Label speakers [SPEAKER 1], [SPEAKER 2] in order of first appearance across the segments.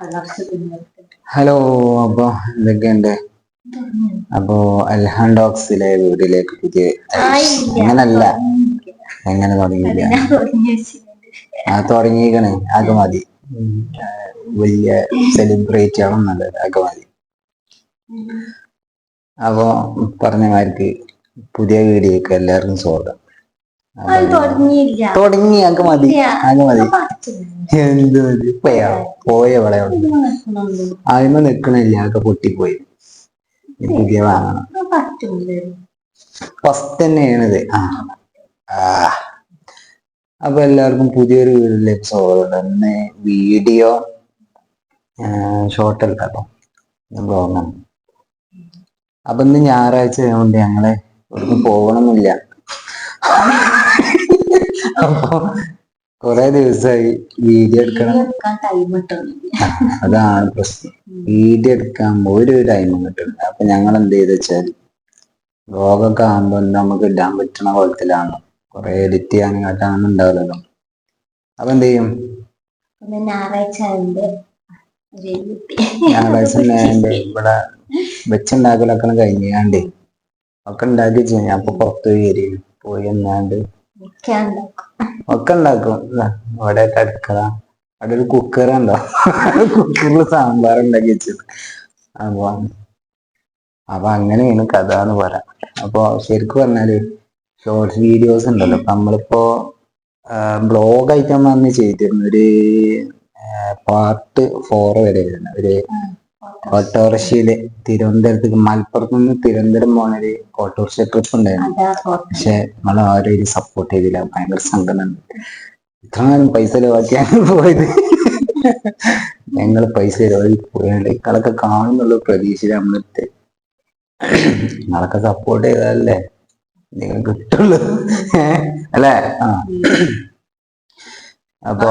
[SPEAKER 1] Hello, അപ്പൊ എന്തൊക്കെയുണ്ട്? അപ്പോ അൽഹാൻ ഡോക്സിലെ വീട്ടിലേക്ക് പുതിയ അങ്ങനല്ല, എങ്ങനെ തുടങ്ങിയില്ല? തുടങ്ങിയിരിക്കണേ അത് മതി. വലിയ സെലിബ്രേറ്റ് ആവണം നല്ലത്, അതൊക്കെ മതി. അപ്പോ പറഞ്ഞ മാതിരിക്ക് പുതിയ വീഡിയോക്ക് എല്ലാവർക്കും സ്വാഗതം. തുടങ്ങി അതൊക്കെ മതി, അത് മതി. എന്ത് മതി? പോയ ഇവിടെ അതിന് നിക്കണില്ല, അതൊക്കെ പൊട്ടിപ്പോയി. പുതിയ വാങ്ങണം. ഫസ്റ്റ് തന്നെയാണിത്. അപ്പൊ എല്ലാവർക്കും പുതിയൊരു വീഡിയോയിലേക്ക് സ്വാഗതം. ഇന്ന് വീഡിയോ ഷോർട്ട് എടുക്കാട്ടോ, ബ്ലോഗാണ്. അപ്പൊ ഇന്ന് ഞായറാഴ്ച ആയതുകൊണ്ട് ഞങ്ങള് ഇവിടുന്ന് പോകണമെന്നില്ല. അപ്പൊ കൊറേ ദിവസമായി വീഡിയോ എടുക്കണം, അതാണ് പ്രശ്നം. വീഡിയോ എടുക്കാൻ ഒരു ടൈമും കിട്ടുന്നില്ല. അപ്പൊ ഞങ്ങൾ എന്ത് ചെയ്ത് വെച്ചാൽ ബ്ലോഗൊക്കെ ആകുമ്പോ നമുക്ക് ഇടാൻ പറ്റുന്ന കുളത്തിലാണ്, കുറെ എഡിറ്റ് ചെയ്യാനും കാട്ടാനൊന്നും ഉണ്ടാവില്ലല്ലോ. അപ്പൊ എന്ത് ചെയ്യും, ഞായറാഴ്ച ഇവിടെ വെച്ചുണ്ടാക്കലൊക്കെ കഴിഞ്ഞാണ്ട് ഒക്കെ ഉണ്ടാക്കി ചെയ്യാം. അപ്പൊ പുറത്ത് പോയി എന്നാണ്ട് ഒക്കെ ഉണ്ടാക്കും. അവിടെ അടുക്കള, അവിടെ ഒരു കുക്കർ ഉണ്ടോ, കുക്കറിൽ സാമ്പാർ ഉണ്ടാക്കി വെച്ചത്. അപ്പൊ അങ്ങനെയാണ് കഥ എന്ന് പറയാം. അപ്പൊ ശരിക്കും പറഞ്ഞാല് ഷോർട്സ് വീഡിയോസ് ഉണ്ടല്ലോ, അപ്പൊ നമ്മളിപ്പോ ബ്ലോഗായിട്ട് നമ്മൾ അന്ന് ചെയ്തിരുന്നു. ഒരു പാർട്ട് 4 വരെ വരുന്ന ഒരു ഓട്ടോറിക്ഷയില് തിരുവനന്തപുരത്തേക്ക്, മലപ്പുറത്ത് നിന്ന് തിരുവനന്തപുരം പോണ ഒരു ഓട്ടോറിക്ഷ ട്രിപ്പ് ഉണ്ടായിരുന്നു. പക്ഷെ നമ്മൾ ആരും ഒരു സപ്പോർട്ട് ചെയ്തില്ല. ഭയങ്കര സങ്കടമുണ്ട്. ഇത്രയും പൈസ ചെലവാക്കിയാണ് പോയത്. ഞങ്ങൾ പൈസ ചെലവാക്കി പോയാണ്ട് ഇങ്ങളൊക്കെ കാണുന്നുള്ള പ്രതീക്ഷയിൽ നമ്മളിട്ട് നിങ്ങളൊക്കെ സപ്പോർട്ട് ചെയ്താലല്ലേ നിങ്ങൾ കിട്ടുള്ളൂ, അല്ലേ? അപ്പൊ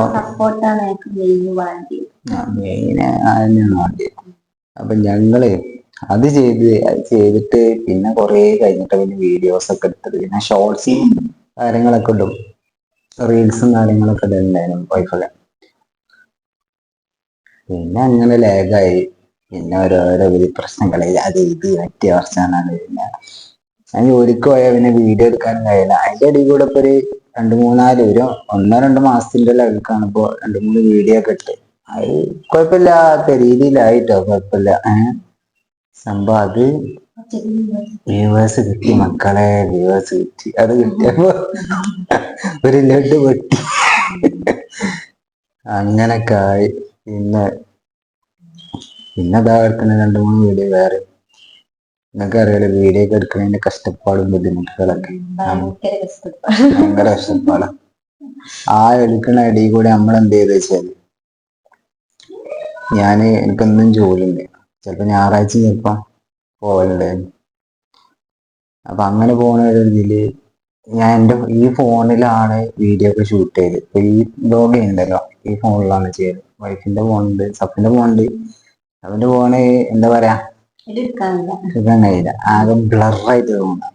[SPEAKER 1] മെയിന് തന്നെയാണ് വേണ്ടത്. അപ്പൊ ഞങ്ങള് അത് ചെയ്തിട്ട് പിന്നെ കൊറേ കഴിഞ്ഞിട്ട് പിന്നെ വീഡിയോസ് ഒക്കെ എടുത്തത്. പിന്നെ ഷോർട്സും കാര്യങ്ങളൊക്കെ ഇടും, റീൽസും കാര്യങ്ങളൊക്കെ ഇടുന്നുണ്ടായിരുന്നു വൈഫൊക്കെ. പിന്നെ അങ്ങനെ ലാഗായി. പിന്നെ ഓരോരോ പ്രശ്നങ്ങളായി, അത് ഇത് പറ്റിയ പ്രശ്നമാണ്. പിന്നെ ഞാൻ ജോലിക്ക് പോയാൽ പിന്നെ വീഡിയോ എടുക്കാനും കഴിയില്ല. അതിന്റെ ഇടയിൽ കൂടെ ഇപ്പൊ ഒരു 2-3 ഒരു 1-2 മാസത്തിന്റെ ലെവൽക്കാണ് ഇപ്പൊ 2-3 വീഡിയോ ഒക്കെ ഇട്ട്. അത് കുഴപ്പമില്ലാത്ത രീതിയിലായിട്ടോ, കുഴപ്പമില്ല. സംഭവം അത് വ്യൂവേഴ്സ് കിട്ടി മക്കളെ, വ്യൂവേഴ്സ് കിട്ടി. അത് കിട്ടിയപ്പോ ഒരു ലഡ് പൊട്ടി. അങ്ങനൊക്കെ ആയി. പിന്നെ അതാ എടുക്കുന്ന 2-3 വീഡിയോ വേറെ. നിങ്ങൾക്ക് അറിയാലോ വീഡിയോ ഒക്കെ എടുക്കുന്നതിന്റെ കഷ്ടപ്പാടും ബുദ്ധിമുട്ടുകളൊക്കെ, ഭയങ്കര കഷ്ടപ്പാടാ. ആ എടുക്കുന്ന ഇടയിൽ കൂടെ നമ്മൾ എന്ത് ചെയ്ത് വെച്ചാല്, എനിക്കൊന്നും ജോലി ഉണ്ട്, ചിലപ്പോ ഞായറാഴ്ച ചിലപ്പോ പോവലുണ്ടായിരുന്നു. അപ്പൊ അങ്ങനെ പോണ ഒരു ഇതില് ഞാൻ ഈ ഫോണിലാണ് വീഡിയോ ഒക്കെ ഷൂട്ട് ചെയ്ത്. ഇപ്പൊ ഈ ബ്ലോഗ് ചെയ്യുന്നുണ്ടല്ലോ, ഈ ഫോണിലാണ് ചെയ്തത്. വൈഫിന്റെ ഫോണുണ്ട്, സഫിന്റെ ഫോണുണ്ട്. അവന്റെ ഫോണ് എന്താ പറയാ, എടുക്കാൻ കഴിയില്ല, ആകെ ബ്ലറായിട്ട് തോന്നുന്നു.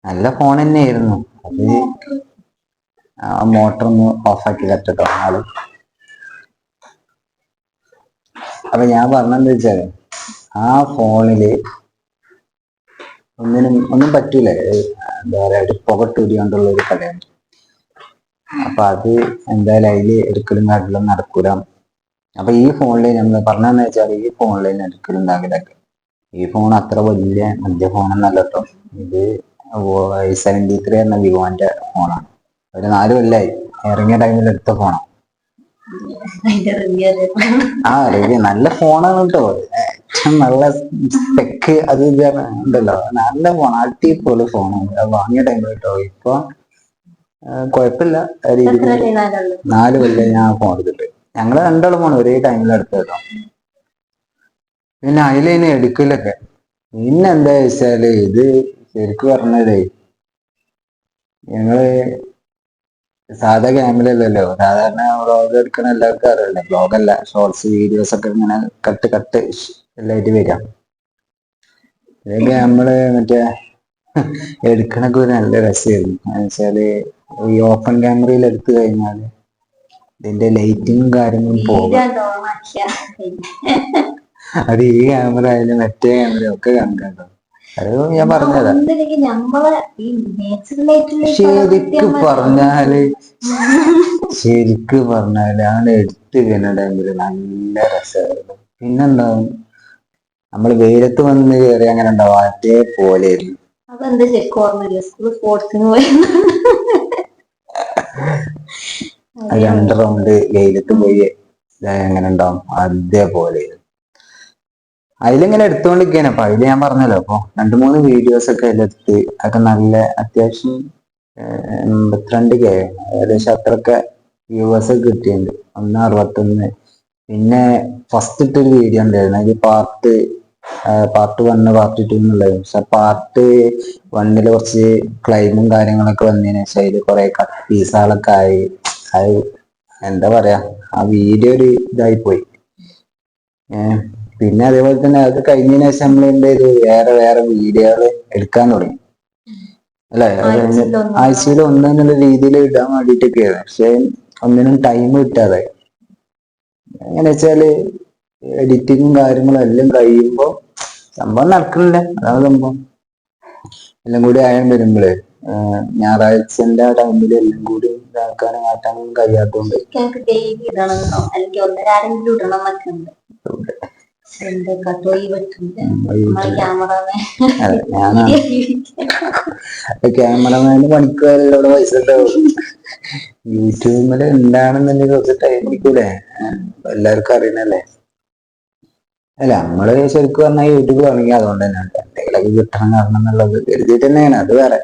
[SPEAKER 1] നല്ല ഫോൺ തന്നെയായിരുന്നു. അത് മോട്ടറൊന്ന് ഓഫാക്കി തട്ടോ ആള്. അപ്പൊ ഞാൻ പറഞ്ഞെന്താ വെച്ചാല്, ആ ഫോണില് ഒന്നും പറ്റൂല. എന്താ പറയാ, ഒരു പുകട്ടൂരികൊണ്ടുള്ള ഒരു കടയാണ്. അപ്പൊ അത് എന്തായാലും അതില് എടുക്കലും കാട്ടിലും നടക്കൂല. അപ്പൊ ഈ ഫോണില് നമ്മൾ പറഞ്ഞതെന്ന് വെച്ചാൽ, ഈ ഫോണിൽ എടുക്കലും കാട്ടിലൊക്കെ, ഈ ഫോൺ അത്ര വലിയ ഫോണൊന്നല്ല കേട്ടോ. ഇത് Y73 എന്ന വിവോന്റെ ഫോണാണ്. ഒരു 4 കൊല്ലായി ഇറങ്ങിയ ടൈമിൽ എടുത്ത ഫോണാണ്. റിവ്യൂ നല്ല ഫോണാണ് കേട്ടോ, നല്ല സ്പെക്ക് അത് ഉണ്ടല്ലോ, നല്ല ഫോൺ, അടിപൊളി ഫോണാണ് വാങ്ങിയ ടൈമിൽ കേട്ടോ. ഇപ്പൊ കുഴപ്പമില്ല രീതിയിൽ 4 കൊല്ലം ഞാൻ ഫോൺ എടുത്തിട്ട്. ഞങ്ങള് 2 ഫോൺ ഒരേ ടൈമിൽ എടുത്തത് കേട്ടോ. പിന്നെ അതിലേനെ എടുക്കലൊക്കെ. പിന്നെ എന്താ വെച്ചാല്, ഇത് ശരിക്കും പറഞ്ഞതേ, ഞങ്ങള് സാധാ ക്യാമറയല്ലല്ലോ, സാധാരണ വ്ളോഗ് എടുക്കണ എല്ലാവർക്കും അറിയില്ല. വ്ളോഗല്ല, ഷോർട്സ് വീഡിയോസ് ഒക്കെ ഇങ്ങനെ കട്ട് എല്ലായിട്ട് വരാം. ഇതൊക്കെ നമ്മള് മറ്റേ എടുക്കണൊക്കെ ഒരു നല്ല രസമായിരുന്നു. എന്ന് വെച്ചാല് ഈ ഓപ്പൺ ക്യാമറയിൽ എടുത്തു കഴിഞ്ഞാല് ഇതിന്റെ ലൈറ്റിങ്ങും കാര്യങ്ങളും പോകും. അത് ഈ ക്യാമറ ആയാലും മറ്റേ ക്യാമറ ഒക്കെ കണക്കാട്ടോ. അത് ഞാൻ പറഞ്ഞതാ. ശരിക്ക് പറഞ്ഞാല് ആണ് എടുത്ത് കഴിഞ്ഞ ടൈമില് നല്ല രസമായിരുന്നു. പിന്നെന്താവും നമ്മള് വെയിലത്ത് വന്ന് കയറി അങ്ങനെ ഉണ്ടാവും അതേപോലെ
[SPEAKER 2] അതെന്താ ശരിക്കും ഓർമ്മയില്ല. സ്പോർട്സിന് പോയി
[SPEAKER 1] 2 റൗണ്ട് വെയിലത്ത് പോയി എങ്ങനെ ഉണ്ടാവും അതേപോലെ. അതിലിങ്ങനെ എടുത്തുകൊണ്ടിരിക്കുകയാണ്. അപ്പൊ അതില് ഞാൻ പറഞ്ഞല്ലോ, അപ്പൊ 2-3 വീഡിയോസ് ഒക്കെ അതിലെടുത്ത് അതൊക്കെ നല്ല അത്യാവശ്യം 82K ഏകദേശം അത്രയൊക്കെ വ്യൂവേഴ്സ് ഒക്കെ കിട്ടിയിട്ടുണ്ട്. 161. പിന്നെ ഫസ്റ്റ് ഇട്ടൊരു വീഡിയോ ഉണ്ടായിരുന്നു, അതിൽ പാർട്ട് 1 പാർട്ട് 2 എന്നുള്ളത്. പക്ഷെ പാർട്ട് 1 കുറച്ച് ക്ലൈമും കാര്യങ്ങളൊക്കെ വന്നതിന് ശേഷം അതിൽ കുറെ കട്ട് പീസുകളൊക്കെ ആയി. അത് എന്താ പറയാ, ആ വീഡിയോ ഒരു ഇതായി പോയി. പിന്നെ അതേപോലെ തന്നെ അത് കഴിഞ്ഞതിന് ശേഷം നമ്മൾ എന്ത് ചെയ്തു, വേറെ വീഡിയോകൾ എടുക്കാൻ തുടങ്ങി അല്ലെ. ആഴ്ചയിൽ 1 എന്നുള്ള രീതിയിൽ ഇടാൻ വേണ്ടിയിട്ടൊക്കെയാണ്. പക്ഷെ ഒന്നിനും ടൈം കിട്ടാതെ, എങ്ങനെ വെച്ചാല് എഡിറ്റിങ്ങും കാര്യങ്ങളും എല്ലാം കഴിയുമ്പോ സംഭവം നടക്കണില്ല. അതാണ് സംഭവം. എല്ലാം കൂടി ആയാലും വരുമ്പോഴേ ഞായറാഴ്ചന്റെ ആ ടൈമിൽ എല്ലാം കൂടി ഇതാക്കാനും മാറ്റാനും കഴിയാത്തതുകൊണ്ട് ക്യാമറമാന് പണിക്കുപോയാലൂടെ പൈസ ഉണ്ടാവും. യൂട്യൂബില് എന്താണെന്നുണ്ടെങ്കിൽ കുറച്ച് ടൈം എടുക്കൂലേ, എല്ലാവർക്കും അറിയണല്ലേ. അല്ല നമ്മള് ശരിക്കും പറഞ്ഞാൽ യൂട്യൂബ് തുടങ്ങി അതുകൊണ്ട് തന്നെയാണ്, എന്തെങ്കിലുമൊക്കെ കിട്ടണം കാരണം എന്നുള്ളത് കരുതിയിട്ട് തന്നെയാണ്. അത് വേറെ.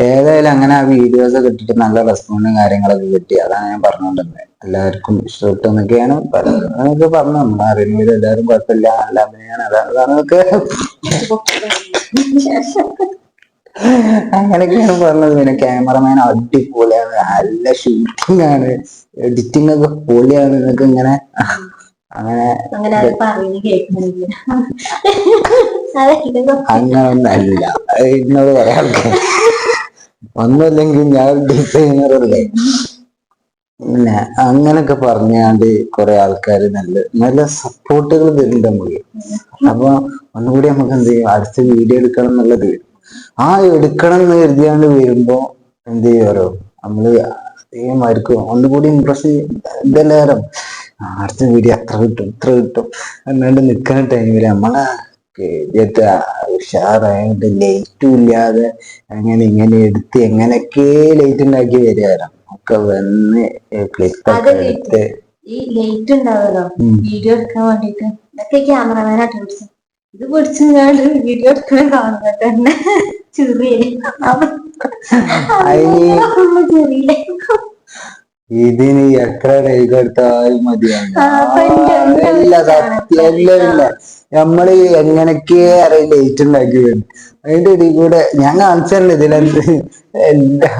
[SPEAKER 1] ഏതായാലും അങ്ങനെ ആ വീഡിയോസ് ഒക്കെ ഇട്ടിട്ട് നല്ല റെസ്പോണ്ടും കാര്യങ്ങളൊക്കെ കിട്ടി. അതാണ് ഞാൻ പറഞ്ഞുകൊണ്ടിരുന്നത്. എല്ലാവർക്കും ഇഷ്ടപ്പെട്ടു എന്നൊക്കെയാണ് പലതൊക്കെ പറഞ്ഞു. നമ്മൾ അറിയുന്നവര് എല്ലാവരും കുഴപ്പമില്ല, നല്ല അഭിനയാണ്, അതാണൊക്കെ അങ്ങനെയൊക്കെയാണ് പറഞ്ഞത്. പിന്നെ ക്യാമറമാൻ അടിപൊളിയാണ്, നല്ല ഷൂട്ടിംഗ് ആണ്, എഡിറ്റിംഗ് ഒക്കെ പൊളിയാണ് എന്നൊക്കെ ഇങ്ങനെ അങ്ങനെ ഒന്നല്ല എന്നോട് പറയാൻ ഒന്നുമില്ലെങ്കിൽ ഞാൻ ഡിസൈനറല്ലേ. പിന്നെ അങ്ങനൊക്കെ പറഞ്ഞാണ്ട് കുറെ ആൾക്കാർ നല്ല സപ്പോർട്ടുകൾ തരുന്നുണ്ട് നമുക്ക്. അപ്പൊ ഒന്നുകൂടി നമുക്ക് എന്ത് ചെയ്യും, അടുത്ത വീഡിയോ എടുക്കണം എന്നുള്ളത് എടുക്കണം എന്ന് കരുതിയാണ്ട് വരുമ്പോ എന്ത് ചെയ്യാറോ, നമ്മള് അതേമായിരിക്കും ഒന്നുകൂടി ഇമ്പ്രസ് ഇതെല്ലാരും അടുത്ത വീഡിയോ അത്ര കിട്ടും ഇത്ര കിട്ടും എന്നാണ്ട് നിൽക്കുന്ന ടൈമില് നമ്മളെ ഉഷാറായിട്ട് ലൈറ്റും ഇല്ലാതെ അങ്ങനെ ഇങ്ങനെ എടുത്ത് എങ്ങനെയൊക്കെ ലൈറ്റ് ഉണ്ടാക്കി വരികയാണ് ഒക്കെ വന്ന് ക്ലിപ്പൊക്കെ എടുത്ത്.
[SPEAKER 2] ഈ ലൈറ്റ് ഉണ്ടാവല്ലോ വീഡിയോ എടുക്കാൻ വേണ്ടിട്ട്, ഇതൊക്കെ ക്യാമറമാനായിട്ട് പിടിച്ചു. ഇത് പിടിച്ച് ഞാൻ വീഡിയോ എടുക്കാൻ കാണുന്നത് തന്നെ ചെറിയ
[SPEAKER 1] ഇതിന് എത്ര ടൈം എടുത്താലും മതിയാണ്. സത്യല്ല നമ്മള് എങ്ങനെയൊക്കെ അറിയില്ല ലൈറ്റ് ഉണ്ടാക്കി വരും. അതിന്റെ ഇടയിൽ കൂടെ ഞാൻ കാണിച്ചല്ലേ ഇതിലെന്ത് എന്താ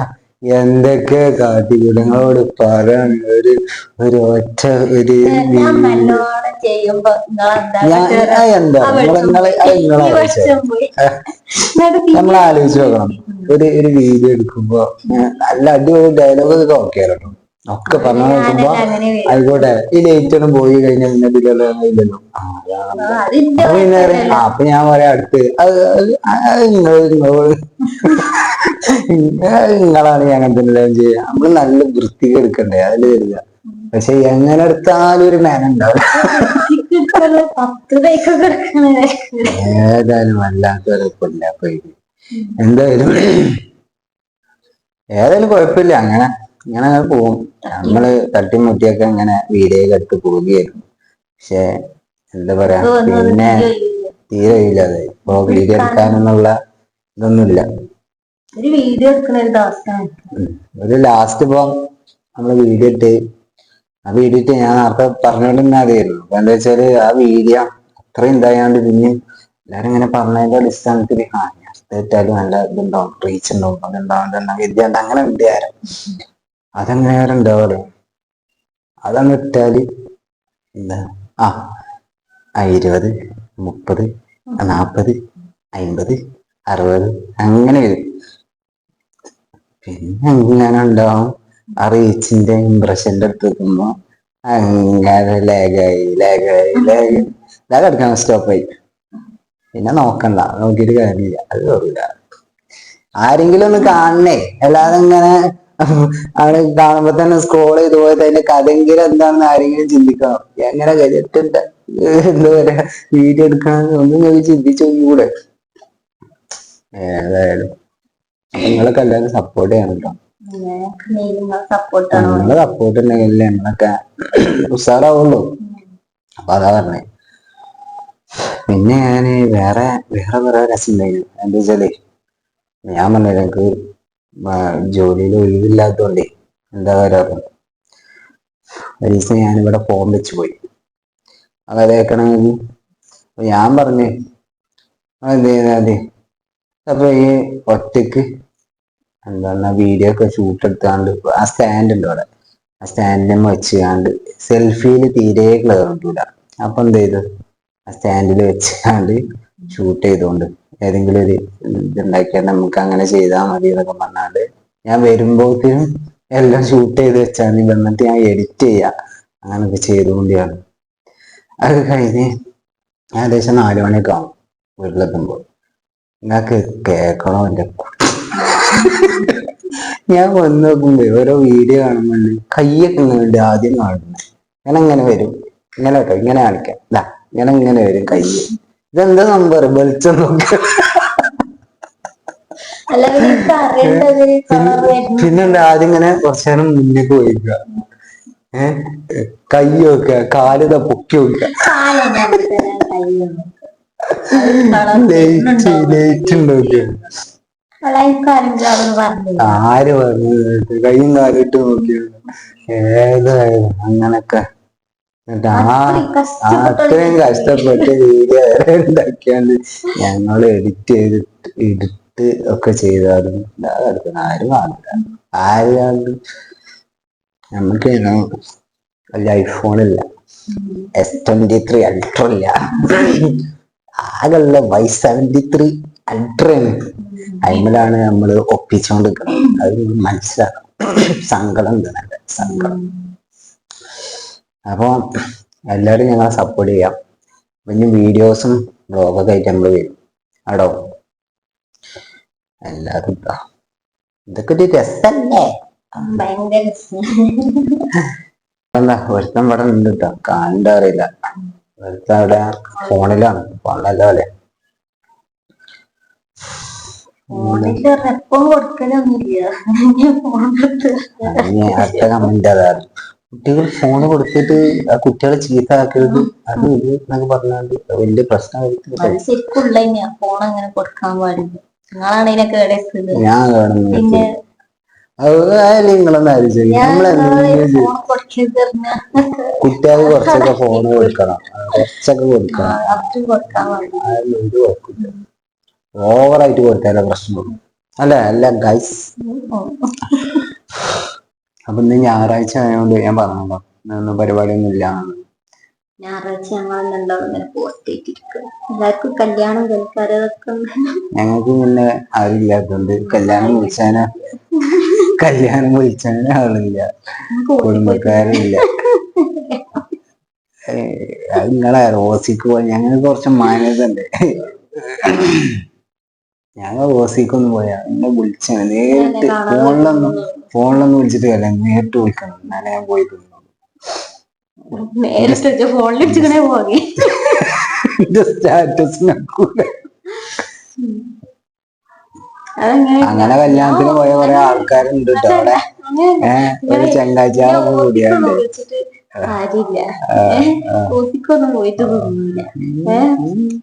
[SPEAKER 1] എന്തൊക്കെ കാട്ടിക്കൂടങ്ങളോട് പറയാൻ ഒരു ഒറ്റ ഒരു എന്താ നമ്മൾ ആലോചിച്ച് നോക്കണം. ഒരു വീഡിയോ എടുക്കുമ്പോ നല്ല അടിപൊളി ഡയലോഗ് ഒക്കെ കേട്ടോ, ഒക്കെ പറഞ്ഞു നോക്കുമ്പോ ആയിക്കോട്ടെ ഈ ലൈറ്റ് ഒന്നും പോയി കഴിഞ്ഞാൽ പിന്നെ ഇല്ലല്ലോ. അപ്പൊ ഞാൻ പറയാം അടുത്ത് നിങ്ങളാണ് അങ്ങനെ തന്നെ ചെയ്യുക. നമ്മള് നല്ല വൃത്തിക്ക് എടുക്കണ്ടേ, അതില് വരിക. പക്ഷെ എങ്ങനെ എടുത്താലും ഒരു മേന ഉണ്ടാവില്ല. ഏതായാലും വല്ലാത്തൊരപ്പില്ല. അപ്പൊ ഏതായാലും കുഴപ്പമില്ല. അങ്ങനെ പോകും. നമ്മള് തട്ടിമുട്ടിയൊക്കെ ഇങ്ങനെ വീഡിയോ എടുത്ത് പോവുകയായിരുന്നു. പക്ഷെ എന്താ പറയാ, പിന്നെ തീരെ ഇല്ല. അത് ഇപ്പൊ വീഡിയോ എടുക്കാനെന്നുള്ള ഇതൊന്നുമില്ല. ഒരു ലാസ്റ്റ് ഇപ്പൊ നമ്മള് വീഡിയോ ഇട്ട് ഞാൻ നേരത്തെ പറഞ്ഞോണ്ടിരുന്ന അറിയായിരുന്നു. അപ്പൊ എന്താ വെച്ചാല് ആ വീഡിയോ അത്രയും ഇതായാണ്ട് പിന്നെ എല്ലാരും ഇങ്ങനെ പറഞ്ഞതിന്റെ അടിസ്ഥാനത്തിൽ ഇട്ടാലും നല്ല ഇതുണ്ടാവും, റീച്ച് ഉണ്ടാവും, അതുണ്ടാവും വിദ്യാണ്ട് അങ്ങനെ ഉണ്ട് ആരും. അതങ്ങനെ ആരും ഉണ്ടാവല്ലോ. അതങ്ങ് ഇട്ടാല് എന്താ 20, 30, 40, 50, 60 അങ്ങനെ വരും. പിന്നെ എങ്ങനെ ഉണ്ടാവും. ആ റീച്ചിന്റെ ഇംപ്രഷന്റെ അടുത്ത് എത്തുമ്പോ അങ്ങനെ ലാഗായി കിടക്കാൻ സ്റ്റോപ്പായി. പിന്നെ നോക്കണ്ട, നോക്കിയിട്ട് കാര്യമില്ല, അത് കയറില്ല. ആരെങ്കിലും ഒന്ന് കാണണേ, അല്ലാതെ ഇങ്ങനെ അവിടെ കാണുമ്പോ തന്നെ സ്ക്രോൾ ചെയ്ത് പോയത് അതിന്റെ കഥയെങ്കിലും എന്താണെന്ന് ആരെങ്കിലും ചിന്തിക്കണം. എങ്ങനെ ഗജറ്റുണ്ട് എന്താ പറയാ വീഡിയോ എടുക്കണം ഒന്നും ഞാൻ ചിന്തിച്ചു കൂടെ. ഏതായാലും നിങ്ങളൊക്കെ എല്ലാവരും സപ്പോർട്ട് ചെയ്യണം കേട്ടോ. നിങ്ങളെ സപ്പോർട്ട് ഉണ്ടെങ്കിലല്ലേ നമ്മളൊക്കെ ഉഷാറാവുള്ളൂ. അപ്പൊ അതാ പറഞ്ഞേ. പിന്നെ ഞാന് വേറെ കുറെ രസം ഉണ്ടായിരുന്നു. എന്താ വെച്ചാല് ഞാൻ പറഞ്ഞില്ല എനിക്ക് ജോലിയിൽ ഒഴിവില്ലാത്തോണ്ടേ എന്താ പറയാ, ഒരു ദിവസം ഞാനിവിടെ ഫോൺ വെച്ച് പോയി അത് കേൾക്കണമെങ്കിൽ. ഞാൻ പറഞ്ഞു അതെ അപ്പൊ ഈ ഒറ്റക്ക് എന്താ വീഡിയോ ഒക്കെ ഷൂട്ട് എടുത്താണ്ട് ആ സ്റ്റാൻഡ് ഉണ്ട് അവിടെ, ആ സ്റ്റാൻഡിനെ വെച്ചാണ്ട് സെൽഫിയിൽ തീരെ ക്ലിയർ കിട്ടൂല. അപ്പൊ എന്ത് ചെയ്തു, ആ സ്റ്റാൻഡിൽ വെച്ചാണ്ട് ഷൂട്ട് ചെയ്തോണ്ട് ഏതെങ്കിലും ഒരു ഇതുണ്ടാക്കിയാൽ നമുക്ക് അങ്ങനെ ചെയ്താൽ മതി എന്നൊക്കെ പറഞ്ഞാണ്ട് ഞാൻ വരുമ്പോഴത്തേനും എല്ലാം ഷൂട്ട് ചെയ്ത് വെച്ചാൽ വന്നിട്ട് ഞാൻ എഡിറ്റ് ചെയ്യാം അങ്ങനൊക്കെ ചെയ്തുകൊണ്ടാണ്. അത് കഴിഞ്ഞ് ഏകദേശം 4 മണിയൊക്കെ ആവും വീട്ടിലെത്തുമ്പോൾ. നിങ്ങൾക്ക് കേൾക്കണോ എൻ്റെ ഞാൻ വന്ന് നോക്കുമ്പോ ഓരോ വീഡിയോ കാണുമ്പോൾ കയ്യൊക്കെ വേണ്ടി ആദ്യം കാണുന്നത് ഇങ്ങനെ വരും, ഇങ്ങനെ കേട്ടോ, ഇങ്ങനെ കാണിക്കാം, ഇങ്ങനെ വരും കൈ. ഇതെന്താ നമ്പർ വെളിച്ചം നോക്കുക. പിന്നെന്താ ആദ്യം ഇങ്ങനെ കുറച്ചു നേരം മുന്നേക്ക് പോയിക്കുക, കൈ വെക്കുക, കാല് പൊക്കി വെക്കുക, ലേറ്റ് നോക്കുക. ആര് പറഞ്ഞു കൈയും കാലും ഇട്ട് നോക്കിയത്? ഏതായാലും അങ്ങനൊക്കെ അത്രയും കഷ്ടപ്പെട്ട് വീഡിയോ ഉണ്ടാക്കിയാണ്ട് ഞങ്ങൾ എഡിറ്റ് എടുത്ത് ഒക്കെ ചെയ്താലും ആരും കാണില്ല. ആരും നമുക്ക് വലിയ ഐഫോണില്ല, S23 അൾട്ര ഇല്ല, ആകെയുള്ള Y73 അൾട്രയാണ്. അതിലാണ് നമ്മൾ ഒപ്പിച്ചുകൊണ്ടിരിക്കുന്നത്. അത് മനസ്സിലാക്കണം. സങ്കടം ഉണ്ട്, സങ്കടം. അപ്പൊ എല്ലാവരും ഞങ്ങളെ സപ്പോർട്ട് ചെയ്യാം. പിന്നെ വീഡിയോസും ബ്ലോഗൊക്കെ ആയിട്ട് നമ്മൾ വരും അടോ. എല്ലാവരും ഇതൊക്കെ ഒരു രസല്ലേ? എന്താ ഒരുത്തം ഇവിടെ ഉണ്ട് കേട്ടോ, കാണണ്ട അറിയില്ല. ഒരുത്തം അവിടെ ഫോണിലാണ്, ഫോണിലല്ല പോലെ. അടുത്ത കമന്റ് അതാണ്, കുട്ടികൾ ഫോണ് കൊടുത്തിട്ട് ആ കുട്ടികളെ ചീത്ത ആക്കരുത് അത് ഇത് എന്നൊക്കെ പറഞ്ഞാണ്ട് വലിയ പ്രശ്നം. ഞാൻ നിങ്ങളൊന്നും ആലോചിച്ചു, കുട്ടികൾ കുറച്ചൊക്കെ ഫോണ് കൊടുക്കണം, കുറച്ചൊക്കെ കൊടുക്കണം. ഓവറായിട്ട് കൊടുത്താലേ പ്രശ്നം അല്ല ഗൈസ്. അപ്പൊ ഇന്ന് ഞായറാഴ്ച ആയതുകൊണ്ട് ഞാൻ പറഞ്ഞോ ഇന്നൊന്നും പരിപാടിയൊന്നും ഇല്ല.
[SPEAKER 2] ഞായറാഴ്ച എല്ലാവർക്കും കല്യാണം കേൾക്കാരതൊക്കെ.
[SPEAKER 1] ഞങ്ങൾക്ക് പിന്നെ ആരില്ലാത്തോണ്ട് കല്യാണം വിളിച്ചാൽ ആളില്ല, കുടുംബക്കാരില്ല. അത് നിങ്ങളെ റോസിക്ക് പോയി ഞങ്ങൾക്ക് കുറച്ച് മാന്യത ഉണ്ട്. ഞങ്ങൾ റോസിക്കൊന്നും പോയാ എന്നെ വിളിച്ചാണ് നേരിട്ട്, ഫോണിലൊന്നും വിളിച്ചിട്ട് അല്ല, നേരിട്ട് വിളിക്കണം, എന്നാലേ ഞാൻ പോയി തിന്നു. സ്റ്റാറ്റസ് അങ്ങനെ കല്യാണത്തിന് പോയ കുറെ ആൾക്കാരുണ്ട് കേട്ടോ അവിടെ. ഒരു ചെങ്കാഴ്ചയാളൊക്കെ കൂടിയാണ്ട്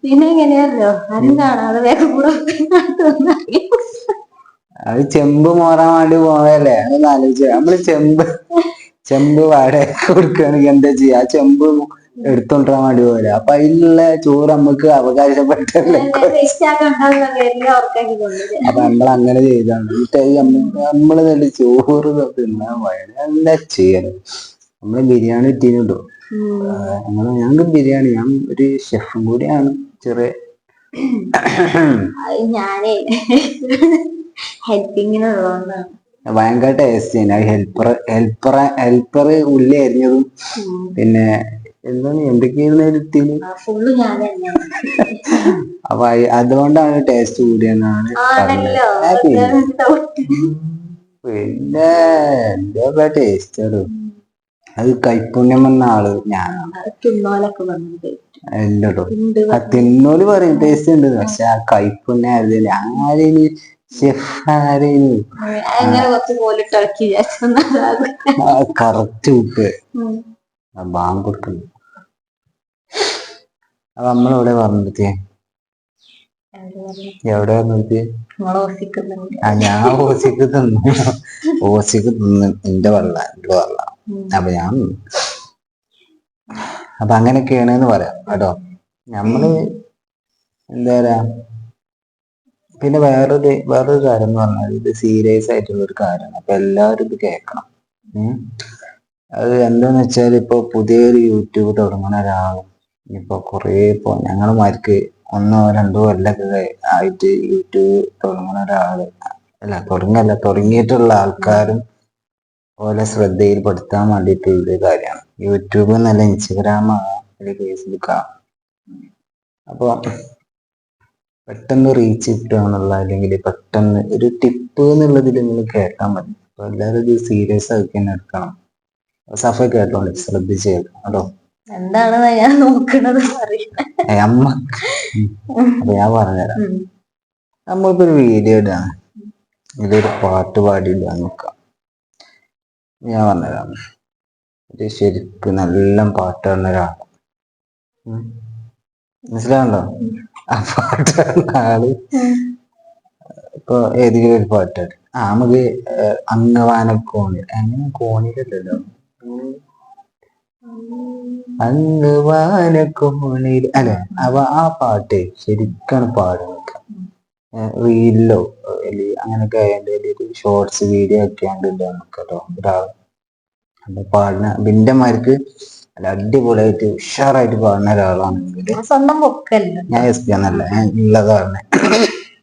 [SPEAKER 2] പിന്നെ എങ്ങനെയല്ലോ ആരും കാണാതെ വേഗം കൂടെ
[SPEAKER 1] അത് ചെമ്പ് മോറാൻ വേണ്ടി പോയല്ലേ. അതൊന്ന് ആലോചിച്ച നമ്മള് ചെമ്പ് വാടക കൊടുക്കുകയാണെങ്കിൽ എന്താ ചെയ്യാ, ചെമ്പ് എടുത്തോണ്ടാൻ വേണ്ടി പോലെ. അപ്പൊ അതിലുള്ള ചോറ് നമുക്ക് അവകാശപ്പെട്ടല്ലേ. അപ്പൊ നമ്മൾ അങ്ങനെ ചെയ്താണ്. നമ്മള് നല്ല ചോറ് തിന്നാൻ പോയത് എന്താ ചെയ്യണം. നമ്മള് ബിരിയാണി ഇട്ടിട്ടോ, ഞങ്ങൾക്ക് ബിരിയാണി, ഞാൻ ഒരു ഷെഫും കൂടിയാണ് ചെറിയ.
[SPEAKER 2] ഞാനേ ഹെൽപ്പിങ്ങിനുള്ളതാണ്.
[SPEAKER 1] ഭയങ്കര ടേസ്റ്റ് ഹെൽപ്പർ ഉള്ളി അരിഞ്ഞതും പിന്നെ എന്താണ് എന്തൊക്കെയായിരുന്നു
[SPEAKER 2] ഫുള്ള് ഞാൻ തന്നെ.
[SPEAKER 1] അപ്പൊ അതുകൊണ്ടാണ് ടേസ്റ്റ് കൂടിയെന്നാണ് പറഞ്ഞത്. പിന്നെ എന്താ ടേസ്റ്റ് അത് കൈപ്പുണ്യം വന്ന ആള് ഞാനാണ്. അല്ലടോ ആ തിന്നോല് പറയും ടേസ്റ്റ് ഉണ്ട്, പക്ഷെ ആ കൈപ്പുണ്യം ആയിരുന്നില്ല. ആരേന് ഷെഫ് ആരേന് കറക്റ്റ് ഉപ്പ് ബാങ്ക് കൊടുക്കുന്നു. അപ്പൊ നമ്മളെവിടെ പറഞ്ഞിട്ട് എവിടെ നിർത്തി? ഞാൻ ഓസിക്ക് തിന്ന് എന്റെ വെള്ളം. അപ്പൊ ഞാൻ അപ്പൊ അങ്ങനെയൊക്കെയാണെന്ന് പറയാം കേട്ടോ. നമ്മള് എന്താ പറയാ, പിന്നെ വേറൊരു കാര്യം എന്ന് പറഞ്ഞാൽ ഇത് സീരിയസ് ആയിട്ടുള്ള ഒരു കാര്യമാണ്. അപ്പൊ എല്ലാവരും ഇത് കേൾക്കണം. അത് എന്താന്ന് വെച്ചാൽ ഇപ്പൊ പുതിയൊരു യൂട്യൂബ് തുടങ്ങുന്ന ഒരാളും ഇപ്പൊ ഇപ്പൊ ഞങ്ങളുമാർക്ക് 1-2 കൊല്ലൊക്കെ ആയിട്ട് യൂട്യൂബ് തുടങ്ങുന്ന ഒരാള് തുടങ്ങിയിട്ടുള്ള ആൾക്കാരും പോലെ ശ്രദ്ധയിൽപ്പെടുത്താൻ വേണ്ടിയിട്ടുള്ള കാര്യമാണ്. യൂട്യൂബ് എന്നല്ല, ഇൻസ്റ്റഗ്രാം അല്ലെങ്കിൽ ഫേസ്ബുക്ക്. അപ്പൊ പെട്ടെന്ന് റീച്ച് കിട്ടുക എന്നുള്ള, അല്ലെങ്കിൽ പെട്ടെന്ന് ഒരു ടിപ്പ് എന്നുള്ളതിൽ നിങ്ങൾ കേട്ടാൽ മതി. അപ്പൊ എല്ലാവരും ഇത് സീരിയസ് ആക്കി തന്നെ എടുക്കണം. സഫ കേട്ടോണ്ട് ശ്രദ്ധിച്ച് കേൾക്കണം കേട്ടോ.
[SPEAKER 2] എന്താണ് ഞാൻ നോക്കണത്
[SPEAKER 1] അമ്മ. അപ്പൊ ഞാൻ പറഞ്ഞുതരാം. നമ്മളിപ്പോ ഒരു വീഡിയോ ഇടാണ്, ഇതൊരു പാട്ട് പാടി ഇടാൻ നോക്കാം. ഞാൻ പറഞ്ഞുതരാം. ഇത് ശരിക്കും നല്ല പാട്ട് പാടുന്ന ഒരാള് മനസ്സിലാവുണ്ടോ? ആ പാട്ട് പാടുന്ന ആള് ഇപ്പൊ ഏതെങ്കിലും ഒരു പാട്ട് നമുക്ക് അങ്ങവാനക്കോണി, അങ്ങനെ കോണിയിലല്ലോ, അങ്ങവാനക്കോണിൽ അല്ലെ. അപ്പൊ ആ പാട്ട് ശരിക്കാണ് പാടുന്നത്. റീലിലോ അങ്ങനെയൊക്കെ ഒരു ഷോർട്സ് വീഡിയോ ഒക്കെ ഇടാൻ നോക്കട്ടോ ഒരാൾ. അപ്പൊ പാടുന്ന ബിന്റന്മാർക്ക് അല്ല അടിപൊളിയായിട്ട് ഉഷാറായിട്ട് പാടുന്ന ഒരാളാണെങ്കിൽ ഞാൻ SP എന്നല്ല, ഞാൻ ഉള്ളത് പറഞ്ഞ.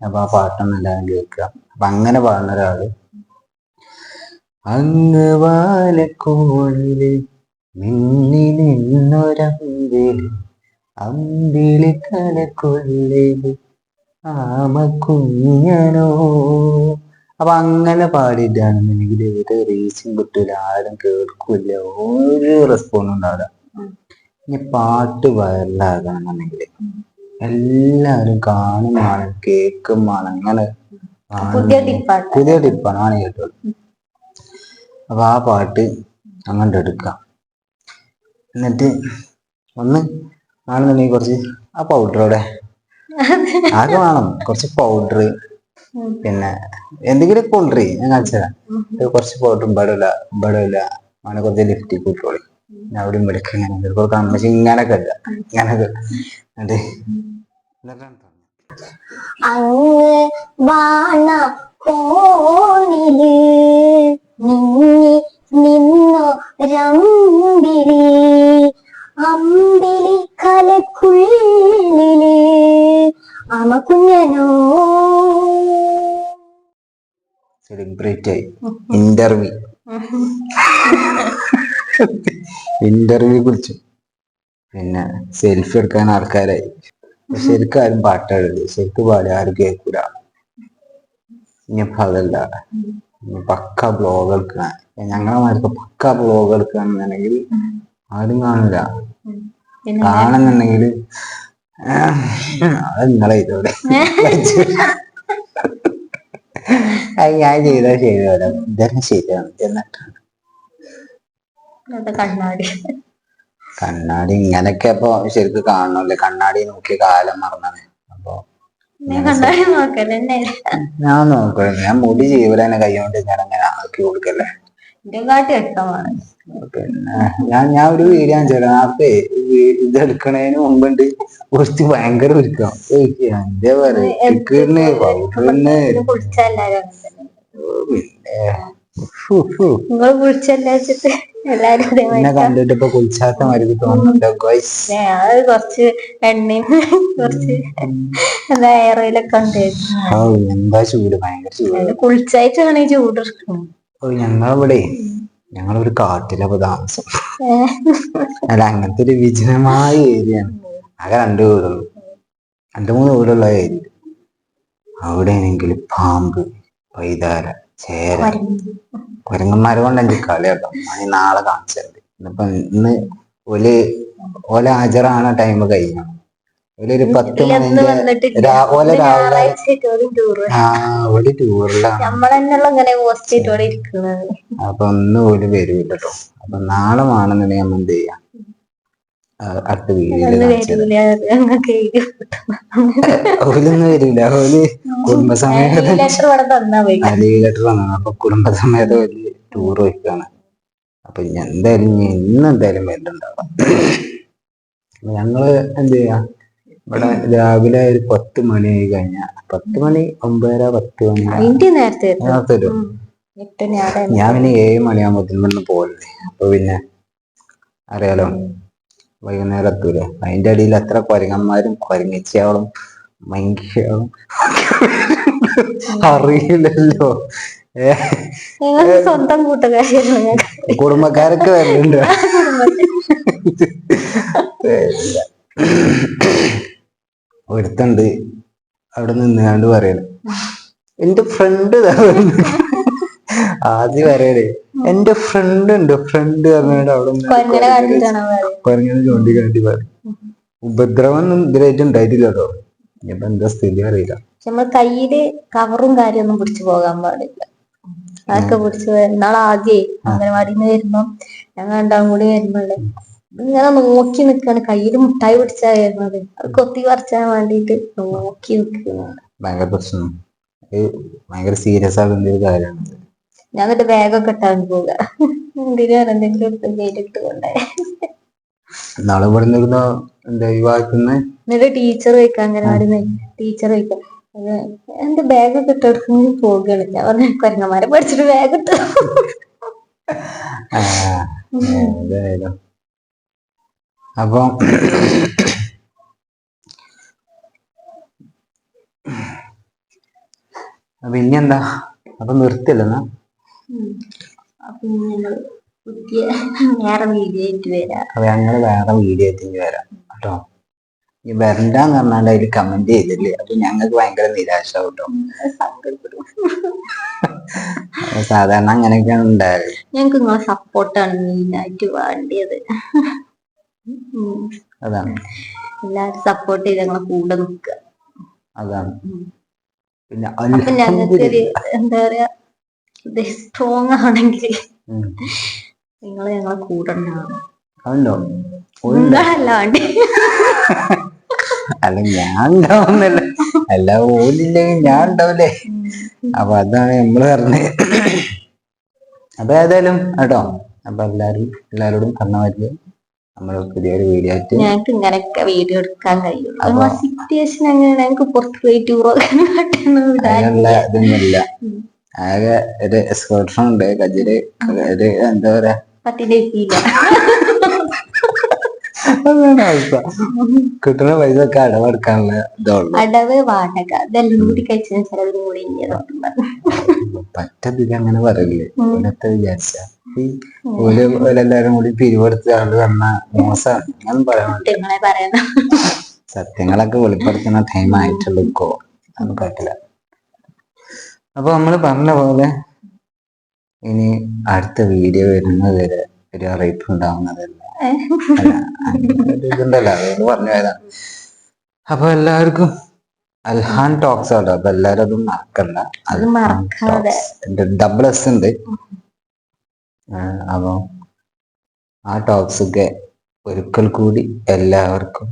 [SPEAKER 1] അപ്പൊ ആ പാട്ടൊന്നും എല്ലാവരും കേൾക്കുക. അപ്പൊ അങ്ങനെ പാടുന്ന ഒരാള് അങ്ങവാനക്കോണില് മിന്നി നിന്നൊരമ്പിളി അമ്പിളി കലക്കൊള്ളില് ആമക്കുഞ്ഞനോ. അപ്പൊ അങ്ങനെ പാടിയിട്ടാണെന്നുണ്ടെങ്കിൽ ഒരു റീച്ചും കിട്ടൂല, ആരും കേൾക്കൂല, ഒരു റെസ്പോണ്ടും ഉണ്ടാവില്ല. ഇനി പാട്ട് വൈറലാകണമെന്നുണ്ടെങ്കിൽ എല്ലാവരും കാണുമാണ് കേൾക്കുമാണ്. അങ്ങനെ പുതിയ ടിപ്പാണ് ആണ് കേട്ടോളൂ. അപ്പൊ ആ പാട്ട് അങ്ങോട്ട് എടുക്കാം. എന്നിട്ട് ഒന്ന് ആണെന്നുണ്ടെങ്കിൽ കുറച്ച് ആ പൗഡറോടെ ആകെ വേണം, കുറച്ച് പൗഡർ, പിന്നെ എന്തെങ്കിലും പൗഡർ ഞാൻ കാണിച്ചുതരാം. കുറച്ച് പൗഡറും ബടല അങ്ങനെ കുറച്ച് ലിഫ്റ്റിക്ക് ഇട്ടോളി. അവിടെ ഇവിടേക്ക് ഇങ്ങനെ കമ്മച്ച് ഇങ്ങനൊക്കെ ഇല്ല, ഇങ്ങനൊക്കെ.
[SPEAKER 2] അങ്ങ് വാണ കോണില് നിന്നി നിന്നോ രമ്പിളി അമ്പിളി കലക്കുള്ളില് ആമക്കുഞ്ഞനോ.
[SPEAKER 1] സെലിബ്രേറ്റ് ആയി. ഇന്റർവ്യൂ കുറിച്ചു. പിന്നെ സെൽഫി എടുക്കാൻ ആൾക്കാരായി. ശരിക്കും ആരും പാട്ടാടില്ല, ശരിക്കും പാടി ആരും കേൾക്കൂല. ഇനിയിപ്പോ അതല്ല, പക്ക ബ്ലോഗ് എടുക്കാൻ ഞങ്ങളമാർക്ക് പക്ക ബ്ലോഗ് എടുക്കുകയാണെന്നുണ്ടെങ്കിൽ ആരും കാണില്ല. കാണുന്നുണ്ടെങ്കിൽ അത് നിങ്ങളെ ഇതോടെ ഞാൻ ചെയ്താൽ ശരിയല്ല, ഇതന്നെ ശരിയാണ് എന്നിട്ടാണ്. കണ്ണാടി ഇങ്ങനൊക്കെ അപ്പൊ ശരിക്കും കാണണല്ലേ. കണ്ണാടി നോക്കിയ കാലം മറന്നാണ്. അപ്പൊ ഞാൻ നോക്കണേ, ഞാൻ മുടി ജീവനെ കൈകൊണ്ട് ഞാൻ അങ്ങനെ ആക്കി കൊടുക്കല്ലേ. പിന്നെ ഞാൻ ഒരു വീഡിയോ നേരത്തെ ഇതെടുക്കണതിന് മുമ്പുണ്ട് കുറച്ച് ഭയങ്കര ഒരുക്കാം. എന്താ പറയാ പിന്നെ
[SPEAKER 2] നിങ്ങൾ വിളിച്ചല്ലാച്ചിട്ട് എല്ലാരും
[SPEAKER 1] എന്നെ
[SPEAKER 2] അതേമാതിരി
[SPEAKER 1] കണ്ടിട്ട് ഇപ്പൊ കുളിച്ചാത്ത മാതിരി തോന്നുന്നുണ്ടോ ഗോയ്സ്?
[SPEAKER 2] അത് കുറച്ച് എണ്ണയും കുറച്ച് എന്താ ഹെയർ ഓയിലൊക്കെ ഉണ്ടായിരുന്നു.
[SPEAKER 1] എന്താ ചൂട്, ഭയങ്കര ചൂട്.
[SPEAKER 2] കുളിച്ചായിട്ടാണ് ഈ ചൂട് എടുക്കുന്നത്.
[SPEAKER 1] ഞങ്ങളിവിടെ ഞങ്ങളൊരു കാട്ടിലപ്പോ താമസം. അല്ല, അങ്ങനത്തെ ഒരു വിജനമായ ഏരിയയാണ്. ആകെ 2 വീടുള്ളൂ, 2-3 വീടുള്ള ഏരിയ. അവിടെയാണെങ്കിൽ പാമ്പ്, പൈതാര, ചേര, കുരങ്ങന്മാരെ കൊണ്ട് എനിക്ക് കളി കേട്ടോ. ഞാൻ നാളെ കാണിച്ചിട്ടുണ്ട്. ഇന്ന് ഓല ഹാജറാണ് ടൈം കഴിഞ്ഞു. ഒരു 10 മണിന്റെ ഓല രാവിലെ ഒരു ടൂറിലാണ്. അപ്പൊ ഒന്നും ഒരു വരൂല്ല കേട്ടോ. അപ്പൊ നാളെ വേണമെന്നുണ്ടെങ്കിൽ നമ്മൾ എന്ത് ചെയ്യാം, അടുത്ത വീഡിയോയില് ഓലൊന്നും വരില്ല. ഓല് കുടുംബസമേതം ലെറ്റർ വന്നു. അപ്പൊ കുടുംബസമേതം ഒരു ടൂർ വയ്ക്കാണ്. അപ്പൊ എന്തായാലും ഇന്നെന്തായാലും വരുന്നുണ്ടാവാം. ഞങ്ങള് എന്ത് ചെയ്യാ, ഇവിടെ രാവിലെ ഒരു 10 മണി ആയി കഴിഞ്ഞാൽ 10 മണി 9:30 10 മണി നേരത്തെ വരും. ഞാൻ പിന്നെ 7 മണിയാകുമ്പോ പോകല്ലേ. അപ്പൊ പിന്നെ അറിയാലോ വൈകുന്നേരം എത്തൂലേ. അതിന്റെ അടിയിൽ എത്ര കുരങ്ങന്മാരും കുരങ്ങിച്ചയാളും മനുഷ്യകളും അറിയില്ലല്ലോ.
[SPEAKER 2] സ്വന്തം കൂട്ടുകാരാണ്,
[SPEAKER 1] കുടുംബക്കാരൊക്കെ വരലുണ്ട്. ഒരുത്തുണ്ട് അവിടെ നിന്നാണ്ട് പറയണേ, എന്റെ ഫ്രണ്ട് ആദ്യം പറയണേ എന്റെ ഫ്രണ്ട് ഉണ്ട്, ഫ്രണ്ട് പറഞ്ഞാണ്ട് അവിടെ കുരങ്ങനെ ചൂണ്ടിക്കാട്ടി പറയും. ഉപദ്രവം ഇതിലായിട്ട് ഉണ്ടായിട്ടില്ല കേട്ടോ. ഇനിയിപ്പോ എന്താ സ്ഥിതി അറിയില്ല.
[SPEAKER 2] നമ്മൾ കയ്യില് കവറും കാര്യമൊന്നും പിടിച്ചു പോകാൻ പാടില്ല. അതൊക്കെ പിടിച്ച് നാളെ ആദ്യേ അംഗനവാടിയിൽ നിന്ന് വരുമ്പോ ഞങ്ങൾ 2 കൂടി വരുമ്പോഴേ ഇങ്ങനെ നോക്കി നിക്കാണ്. കയ്യില് മുട്ടായി പിടിച്ചാ വരുന്നത്. അത് കൊത്തി പറിച്ചാൻ വേണ്ടിട്ട് നോക്കി നിൽക്കുന്നതാണ്.
[SPEAKER 1] ഭയങ്കര പ്രശ്നം, ഭയങ്കര സീരിയസ് ആകുന്ന ഒരു കാര്യമാണ്.
[SPEAKER 2] ഞാൻ എന്നിട്ട് ബാഗൊക്കെ ഇട്ടാൻ പോവുക. എന്തെങ്കിലും എടുത്ത് കൊണ്ടേ
[SPEAKER 1] നാളെ ഇവിടെ നിന്നിരുന്ന എന്താ ഈ വാക്കുന്ന
[SPEAKER 2] എന്നിട്ട് ടീച്ചർ വയ്ക്കാം, അംഗനവാടി ടീച്ചർ വയ്ക്കാം, എന്റെ ബാഗൊക്കെ ഇട്ടെടുക്കുന്ന പോകുകയാണ്. ഞാൻ പറഞ്ഞ കുരങ്ങന്മാരെ പഠിച്ചിട്ട് ബാഗ് ഇട്ടു.
[SPEAKER 1] അപ്പൊ പിന്നെന്താ, അപ്പൊ നിർത്തില്ലെന്നാ.
[SPEAKER 2] വേറെ വീഡിയോ ആയിട്ട് വരാം.
[SPEAKER 1] അപ്പൊ ഞങ്ങള് വേറെ വീഡിയോ ആയിട്ട് വരാം കേട്ടോ. ഈ വരണ്ടാന്ന് പറഞ്ഞാൽ അതിൽ കമന്റ് ചെയ്തില്ലേ, അപ്പൊ ഞങ്ങൾക്ക് ഭയങ്കര നിരാശ കേട്ടോ. സാധാരണ അങ്ങനെയൊക്കെയാണ് ഉണ്ടായത്.
[SPEAKER 2] ഞങ്ങക്ക് നിങ്ങളെ സപ്പോർട്ടാണ് മെയിനായിട്ട് വേണ്ടിയത്.
[SPEAKER 1] അതാണ്,
[SPEAKER 2] എല്ലാരും സപ്പോർട്ട് ചെയ്ത് ഞങ്ങളെ കൂടെ നിൽക്കുക.
[SPEAKER 1] അതാണ്. പിന്നെ
[SPEAKER 2] അപ്പൊ ഞങ്ങൾക്ക് എന്താ പറയാ, സ്ട്രോങ് ആണെങ്കിൽ നിങ്ങൾ ഞങ്ങളെ കൂടെ ഉണ്ടാവും.
[SPEAKER 1] അല്ല ഞാൻ ഉണ്ടാവുന്നല്ല, അല്ല ഓലില്ലെങ്കിൽ ഞാൻ ഉണ്ടാവില്ലേ. അപ്പൊ അതാണ് നമ്മള് പറഞ്ഞത്. അപ്പൊ ഏതായാലും കേട്ടോ, അപ്പൊ എല്ലാരോടും പറഞ്ഞ മാതിരി നമ്മള് പുതിയൊരു വീഡിയോ ആയിട്ട്
[SPEAKER 2] ഞങ്ങൾക്ക് ഇങ്ങനെയൊക്കെ വീഡിയോ എടുക്കാൻ കഴിയുള്ളൂ. സിറ്റുവേഷൻ അങ്ങനെയാണ്. ഞങ്ങൾക്ക് പുറത്ത് പോയി ടൂർ
[SPEAKER 1] ഇതൊന്നുമില്ല. ആകെ ഒരു എക്സ്കർഷൻ ഉണ്ട് കജില്, ഒരു എന്താ പറയാ അതാണ് അവസ്ഥ. കിട്ടുന്ന പൈസ ഒക്കെ അടവെടുക്കാനുള്ള ഇതുള്ളൂ.
[SPEAKER 2] അടവ് വാടക ഇതെല്ലാം കൂടി കഴിച്ചതിന് ചിലവരും കൂടി
[SPEAKER 1] പറ്റതില്ല അങ്ങനെ പറയില്ലേ. ഓലത്തെ വിചാരിച്ച ഓലെല്ലാരും കൂടി പിരിവെടുത്ത് ആള് തന്ന മോശമാണ്. അങ്ങനെ പറയാൻ സത്യങ്ങളൊക്കെ വെളിപ്പെടുത്തുന്ന ടൈം ആയിട്ടുള്ളൂ. അത് പറ്റില്ല. അപ്പൊ നമ്മള് പറഞ്ഞ പോലെ ഇനി അടുത്ത വീഡിയോ വരുന്നത് വരെ ഒരു അറിയിപ്പ് ഉണ്ടാവുന്നതല്ല. ഇതുണ്ടല്ലോ, അതുകൊണ്ട് പറഞ്ഞു പോയതാണ്. അപ്പൊ എല്ലാവർക്കും അൽഹാൻ ടോക്സ് ആട്ടോ. അപ്പൊ എല്ലാരും അതും മറക്കണ്ട. $S ഉണ്ട്. അപ്പൊ ആ ടോക്സ് ഒക്കെ ഒരിക്കൽ കൂടി എല്ലാവർക്കും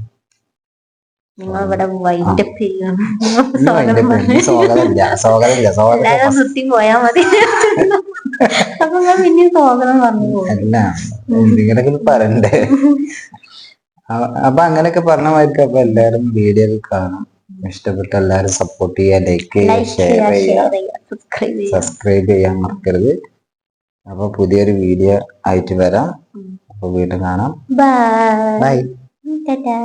[SPEAKER 1] എന്തെങ്കിലൊക്കെ പറയണ്ടേ. അപ്പൊ അങ്ങനെയൊക്കെ പറഞ്ഞ മാതിരി അപ്പൊ എല്ലാരും വീഡിയോ കാണും. ഇഷ്ടപ്പെട്ട എല്ലാരും സപ്പോർട്ട് ചെയ്യുക, ലൈക്ക് ചെയ്യുക, ഷെയർ ചെയ്യുക, സബ്സ്ക്രൈബ് ചെയ്യാൻ മറക്കരുത്. അപ്പൊ പുതിയൊരു വീഡിയോ ആയിട്ട് വരാം. അപ്പൊ വീണ്ടും കാണാം.
[SPEAKER 2] ബൈ.
[SPEAKER 1] ബൈ.
[SPEAKER 2] ടാറ്റാ.